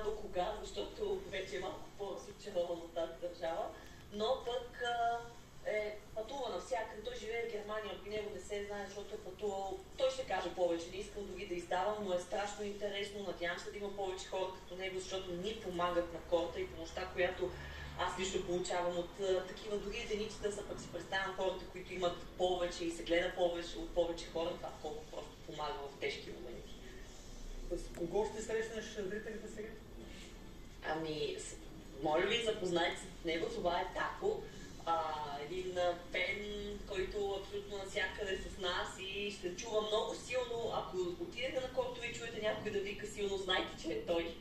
до кога, защото вече е малко по-разочарован от тази държава, но пък пътува навсякъде. Той живее в Германия, при него не се знае, защото е пътувал. Той ще каже повече, не искам дори да издавам, но е страшно интересно. Надявам се да има повече хора като него, защото ни помагат на хората и помощта, която аз лично получавам от такива дори единиците, са пък си представям хората, които имат повече и се гледа повече от повече хора, това колко просто помага в тежки моменти. С кого ще срещнеш зрителите сега? Ами, моля ви, запознайте се с него, това е Тако. Един фен, който абсолютно навсякъде с нас и ще чува много силно. Ако отидете на който ви чуете някой да вика силно, знайте, че е той.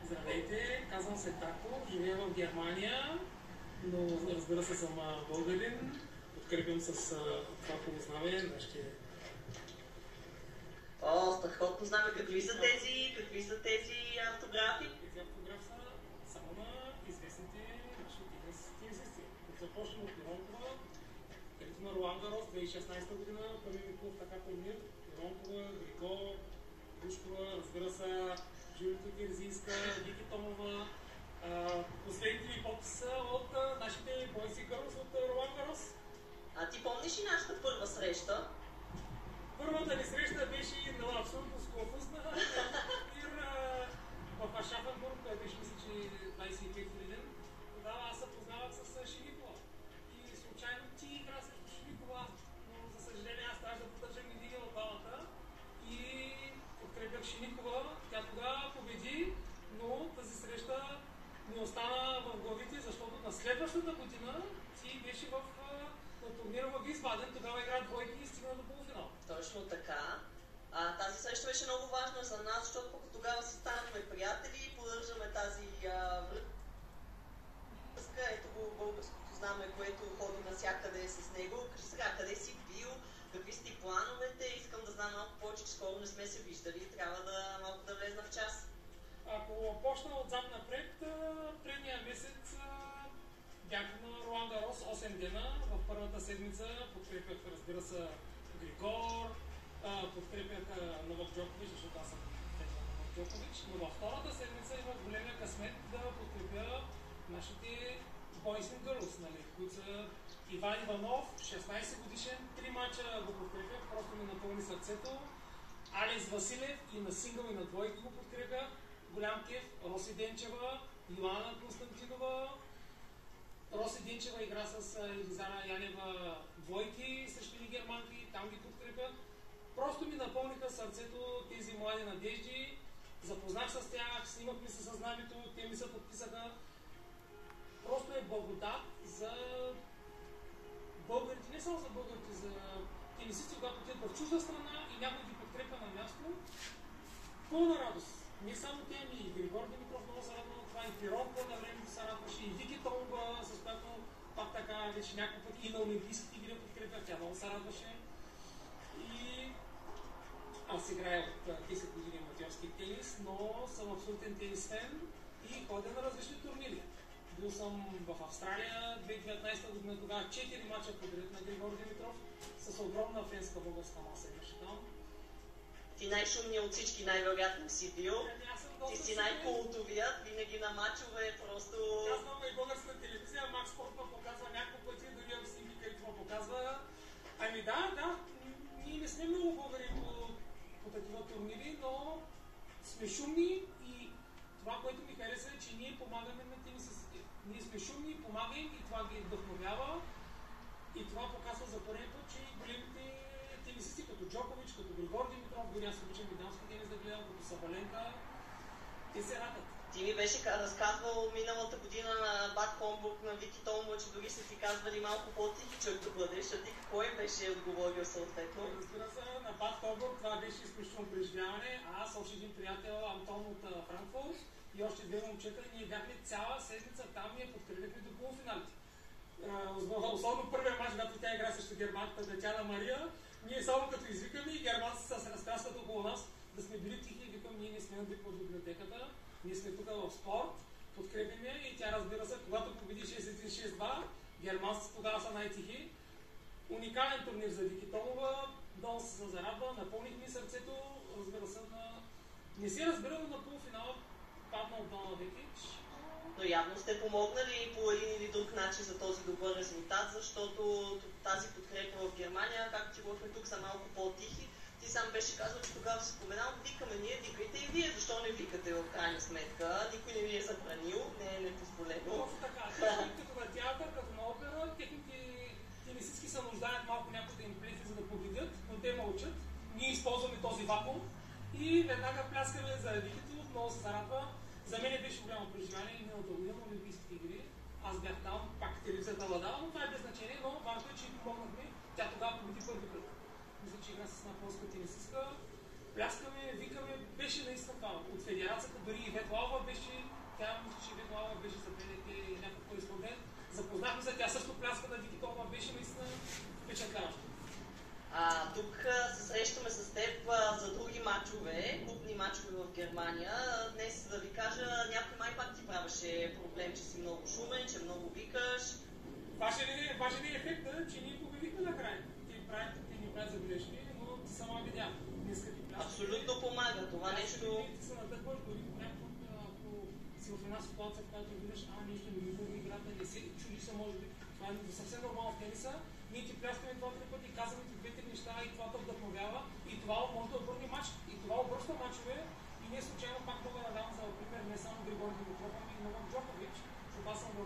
Здравейте, казвам се Тако, живея в Германия, но разбира се съм българин. Подкрепям с това хубаво нашите... О, страхотно знаме. Какви са тези автографи? Тези автографи са само на известните наши тенисисти. Започнем от Миронкова, където на Ролан Гарос 2016 година, първи клуб така турнир. Миронкова, Григор, Душкова, разбира се, Жулито Кирзийска, Вики Томова. Последните ми подписа от нашите бойци Гърс от Ролан Гарос. А ти помниш ли нашата първа среща? Първата ни среща беше на абсолютно скофусна турнир в Ашафенбург, той беше мисля, че 25 хиляден. Тогава аз се познавах с Шиликова. И случайно ти игра срещу Шиликова, но за съжаление аз трябваше да поддържам и линия от двамата. И подкрепях Шиликова. Тя тогава победи, но тази среща ми остана в главите, защото на следващата година ти беше в турнира в Висбаден, тогава игра двойки и стигна до полуфинал. Точно така. Тази среща беше много важна за нас, защото пък тогава си станахме приятели и поддържаме тази връзка. Ето го българското знаме, което ходи навсякъде с него. Кажи сега, къде си бил, какви са ти плановете, искам да знам малко повече, скоро не сме се виждали, трябва да малко да влезна в час. Ако почна отзад напред, предния месец бях на Ролан Гарос 8 дена. В първата седмица подкрепях, разбира се, Григор, подкрепях Новак Джокович, защото аз съм фен на Новак Джокович, но във втората седмица имах големия късмет да подкрепя нашите Boys and Girls, нали, които са Иван Иванов, 16 годишен, 3 мача го подкрепях, просто ми напълни сърцето. Алекс Василев и на сингъл и на двойки го подкрепях. Голям кеф, Роси Денчева, Йоанна Константинова. Роси Денчева игра с Елизара Янева двойки срещу ни германки, там ги подкрепях. Просто ми напълниха сърцето тези млади надежди. Запознах с тях, снимахме се със знамето, те ми се подписаха. Просто е благодат за българите, не само за българите, за тенисисти, когато отидат в чужда страна и някой ги подкрепя на място. Пълна радост. Не само те, и Григор Димитров много се радва на това, и Пиронко на времето се радваше, и Вики Томба, с която пак така вече няколко пъти и на Олимпийските игри подкрепя, тя много се радваше. И аз играя от 10 години аматьорски тенис, но съм абсолютен тенис фен и ходя на различни турнири. Бил съм в Австралия 2019 година, тогава 4 мача подред на Григор Димитров, с огромна фенска българска маса имаше там. Ти най-шумният от всички най-вероятно си бил. Ти си най-култовият, винаги на мачове, просто... Казвам и българската телевизия, Макс Спорт ме показва няколко пъти, дори в снимки, където ме показва. Ами да, ние не сме много българи по такива турнири, но сме шумни и това, което ми хареса е, че ние помагаме на тенисистите. Ние сме шумни, помагаем и това ги вдъхновява. И това показва за първи път, че големите тенисисти, като Джокович, като Григор Димитров, дори аз обичам и дамски тенис да гледам, като Сабаленка, те се радват. Ти ми беше разказвал миналата година на Бад Хомбург на Вики Томова, че дори са ти казвали малко по-тихи човек да бъдеш, а ти какво им беше отговорил съответно? Разбира се, на Бад Хомбург това беше изключително преживяване. Аз, още един приятел, Антон от Франкфурт и още две момчета, ние бяхме цяла седмица там и я подкрепихме до полуфиналите. Особено първият мач, когато тя игра срещу германката Татяна Мария, ние само като извикаме и германците се разтряскат около нас, да сме били тихи и викам, ние не сме на в библиотеката, ние сме тук в спорт, подкрепим я и тя, разбира се, когато победи 6-1-6-2, германците тогава са най-тихи. Уникален турнир за Вики Томова, много се зарадва, напълних ми сърцето, разбира се, не се разбира, но на полуфинала падна от Дона Векич. Но явно сте помогнали по един или друг начин за този добър резултат, защото тази подкрепа в Германия, както ти говорихме тук, са малко по-тихи. Ти сам беше казал, че тогава си споменал, викаме ние, викайте и вие, защо не викате в крайна сметка? Никой не ви е забранил, не е непозволено. Точно така, като на театър, като на опера, техните тенисистки се нуждаят малко някой да им плети, за да победят, но те мълчат. Ние използваме този вакуум и веднага пляскаме за викето, много се зарадва. За мен беше голямо преживяване миналата година на Олимпийските игри. Аз бях там, пак телевизията лада, но това е без значение, но важно е, че помогнахме. Тя тогава победи първи кръг. Мисля, че игра с една полска тенисистка. Пляскаме, викаме, беше наистина това. От федерацията, дори и Ветлава беше, тя мисля, че Ветлава беше за пенете някакъв кореспондент. Запознахме се, тя също пляска на Дикитова, беше наистина впечатляващо. Тук се срещаме с теб за други матчове, клубни матчове в Германия. Днес да ви кажа, някой май пак ти правеше проблем, че си много шумен, че много викаш. Важен е ефектът, че ние победихме накрая. Ти ни правят забележки, но ти сама видя. Днеска ти пляска. Абсолютно помага това нещо. Ти се натъкваш, дори понякога, ако си в една ситуация, в която видиш, нещо не милува играта, не се чуди се, може би. Това е съвсем нормално в тениса. Ние ти пляскаме два-три пъти, казваме ти две-три неща и това те вдъхновява. И това може да обърне матч. И това обръща матчове. И не случайно пак мога да дам за пример не само Григорий Димитров, ами и Новак Джокович. Защото аз съм в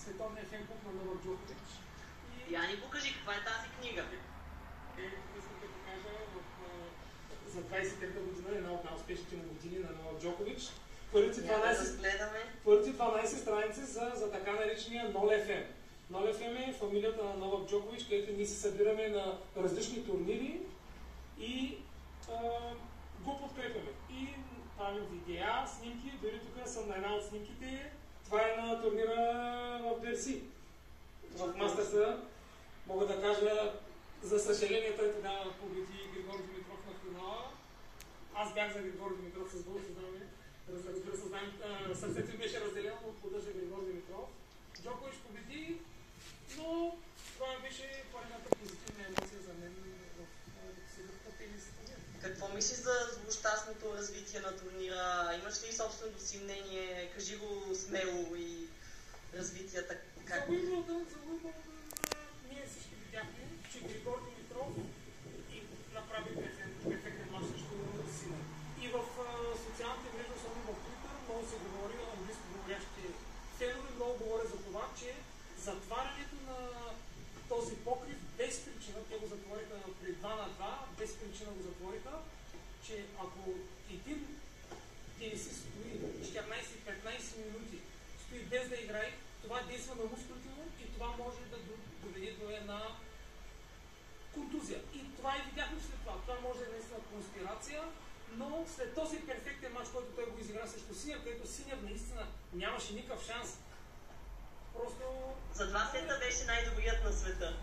световния фен-клуб на Новак Джокович. Я ни покажи каква е тази книга. Искам да покажа за 23-та година една от най-успешните му години на Новак Джокович. Първите 12 страници за така наречения Нол FM. Нол FM е фамилията на Новак Джокович, където ние се събираме на различни турнири и го подкрепяме. И правим видеа, снимки, дори тук съм на една от снимките. Това е на турнира в Берси. В Мастерса мога да кажа, за съжаление, той тогава победи Григорий Димитров на финала. Аз бях за Григорий Димитров с Бог създаване. Разбира се, знам, сърцето ми беше разделено, но поддържа Григорий Димитров. Джокович победи, но това беше поредната позитивна емоция за мен в тенис. Какво мислиш за злощастното развитие на турнира? Имаш ли собственото си мнение? Кажи го смело и развитията как? За Уимбълдън, ние всички видяхме, че Григор Димитров направи перфектен мач срещу Сина. И в социалните мрежи, особено в Twitter, много се говори, английско говорящите фенове много говорят за това, че затварянето на този покрив без причина, те го затвориха при 2 на 2, без причина го затвориха, че ако един тенисист стои 14-15 минути, стои без да играе, това действа на мускулите му и това може да доведе до една контузия. И това и видяхме след това. Това може да е наистина конспирация, но след този перфектен мач, който той го изигра срещу Синя, където Синя наистина нямаше никакъв шанс. Просто... За 2 сета беше най-добрият на света.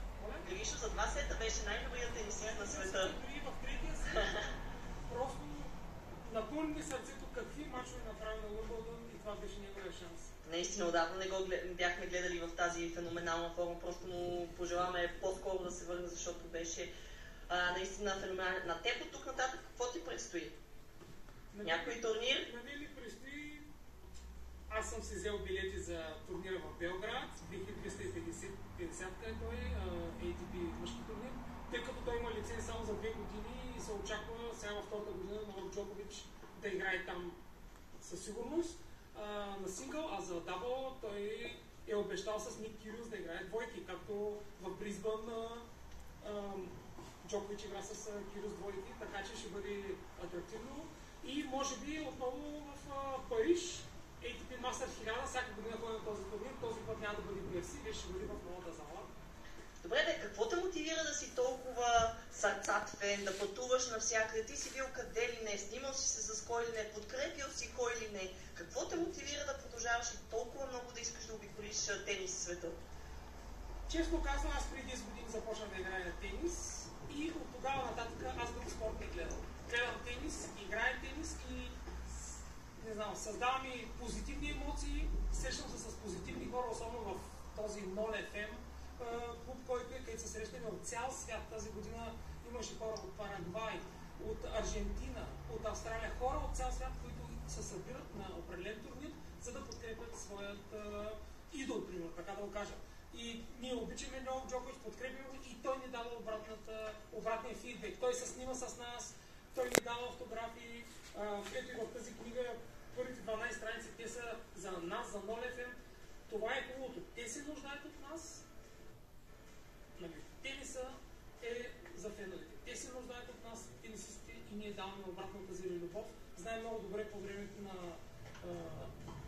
Гришо, за 2 сета беше най-добрият тенисист на света. Дори в третия сет. Просто напълни сърцето какви мачове направи на Уимбълдън и това беше неговия шанс. Наистина, отдавна не го бяхме гледали в тази феноменална форма. Просто му пожелаваме по-скоро да се върне, защото беше наистина феноменален. На теб от тук нататък какво ти предстои? Някой турнир? На мен ми предстои... Аз съм си взел билети за турнира в Белград, 2250 е той, ATP мъжки турнир, тъй като той има лиценз само за 2 години и се очаква сега във втората година Новак Джокович да играе там със сигурност на сингъл, а за дабъл той е обещал с Ник Кириус да играе двойки, както в Бризбън Джокович игра с Кириус двойки, така че ще бъде атрактивно. И може би отново в Париж, ATP Masters 1000, всяка година ходим на този турнир, този път няма да бъде в UFC, ще бъде в новата зала. Добре, бе, какво те мотивира да си толкова сърцат фен, да пътуваш навсякъде? Ти си бил къде ли не, снимал си се с кой ли не, подкрепил си кой ли не. Какво те мотивира да продължаваш и толкова много да искаш да обиколиш тенис в света? Честно казвам, аз преди 10 години започнах да играя на тенис и от тогава нататък аз друг спорт не гледам. Гледам тенис, играя тенис и не знам, създавам и позитивни емоции, срещам се с позитивни хора, особено в този Нол FM клуб, който е, където се срещаме от цял свят. Тази година имаше хора от Парагвай, от Аржентина, от Австралия, хора от цял свят, които се събират на определен турнир, за да подкрепят своят идол, примерно, така да го кажа. И ние обичаме Новак Джокович, подкрепяме го и той ни дава обратния фидбек. Той се снима с нас, той ни дава автографии. Ето и в тази книга, първите 12 страници, те са за нас, за NOLFM. Това е хубавото. Те се нуждаят от нас. Те не са за феновете. Те се нуждаят от нас, тенисистите, и ние даваме обратно тази любов. Знаем много добре по времето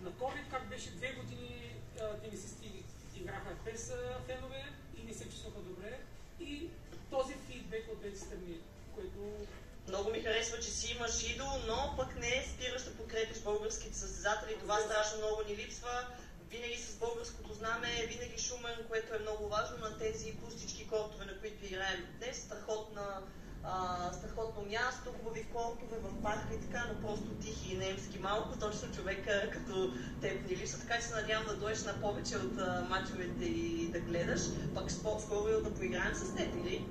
на COVID, как беше 2 години тенисисти играха без фенове и не се чувстваха добре. И този фидбек от двете страни, което... Много ми харесва, че си имаш идол, но пък не спираш да подкрепиш българските състезатели. Това страшно много ни липсва. Винаги с българското знаме, винаги Шумен, което е много важно на тези пустички кортове, на които играем днес. Страхотно място, хубави кортове в парка и така, но просто тихи и немски малко. Точно човека като теб ни липсва, така че се надявам да дойдеш на повече от мачовете и да гледаш. Пак скоро да поиграем с теб, или?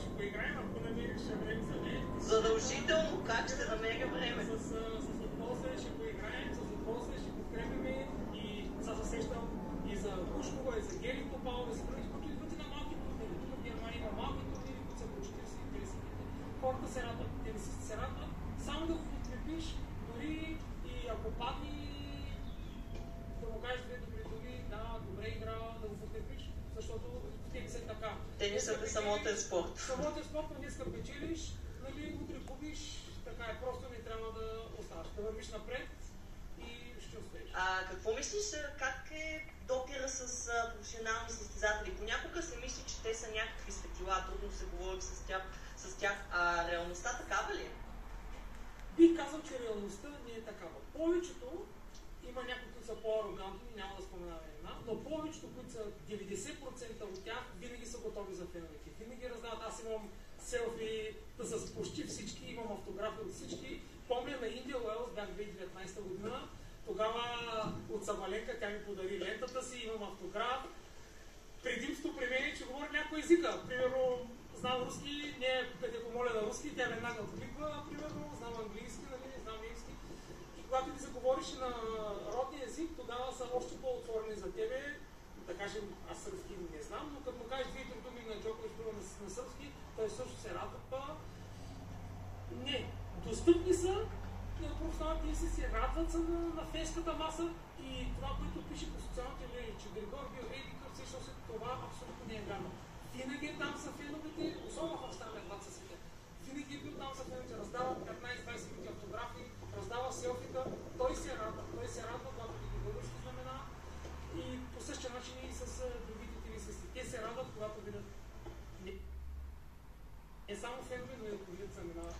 Ще поиграем, ако намериш време за мен. Задължително, как ще намеря време? С удоволствие ще поиграем, с удоволствие ще подкрепяме и се сещам и за Пушкова, и за Гери Топалова, и за други, които идват и на малки турнири. Тук в Германия има малки турнири, които са по 40-50 хиляди. Хората се радват, тенисистите се радват, само да го подкрепиш, дори и ако падне, да му кажеш две добри думи, да, добре игра, да го подкрепиш, защото те са така. Тенисът е самотен спорт. Самотен спорт, но днеска печелиш, нали, утре губиш, така е, просто не трябва да оставаш, да вървиш напред и ще успееш. Какво мислиш, как е допира с професионални състезатели? Понякога се мисли, че те са някакви светила, трудно се говори с тях, а реалността такава ли е? Бих казал, че реалността не е такава. Повечето, има някои, които са по-арогантни, няма да споменаваме една, но повечето, които са 90% от тях, винаги са готови за феновете. Винаги раздават. Аз имам селфи с почти всички, имам автографи от всички. Помня на Индия Уелс, бях 2019 година, тогава от Сабаленка тя ми подари лентата си, имам автограф. Предимството при мен е, че говоря някои езика. Примерно, знам руски, да помоля на руски, тя веднага откликва, примерно, знам английски, нали, знам немски. И когато ти заговориш на родния език, тогава са още по-отворени за тебе. Да кажем, аз сръбски не знам, но като му кажеш 2-3 думи на Джокович на сръбски, той също се радва. Не, достъпни са на професионалните си, радват се на фенската маса и това, което пише по социалните медии, че Григор бил едикъв, всъщност това абсолютно не е вярно. Винаги е там за феновете, особено в Австралия, когато са света. Винаги е бил там за феновете, раздава 15-20 минути автографи, раздава селфита, той се радва, когато види български знамена и по същия начин и с другите тенисисти. Те се радват, когато видят не само фенове, но и ако видят знамена.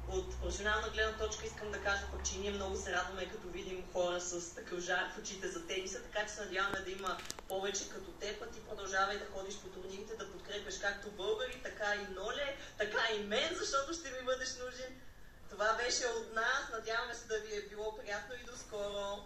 От професионална гледна точка искам да кажа пък, че ние много се радваме, като видим хора с такъв жар в очите за тениса, така че се надяваме да има повече като теб, а ти продължавай да ходиш по турнирите, да подкрепяш както българи, така и Ноле, така и мен, защото ще ми бъдеш нужен. Това беше от нас, надяваме се да ви е било приятно и до скоро!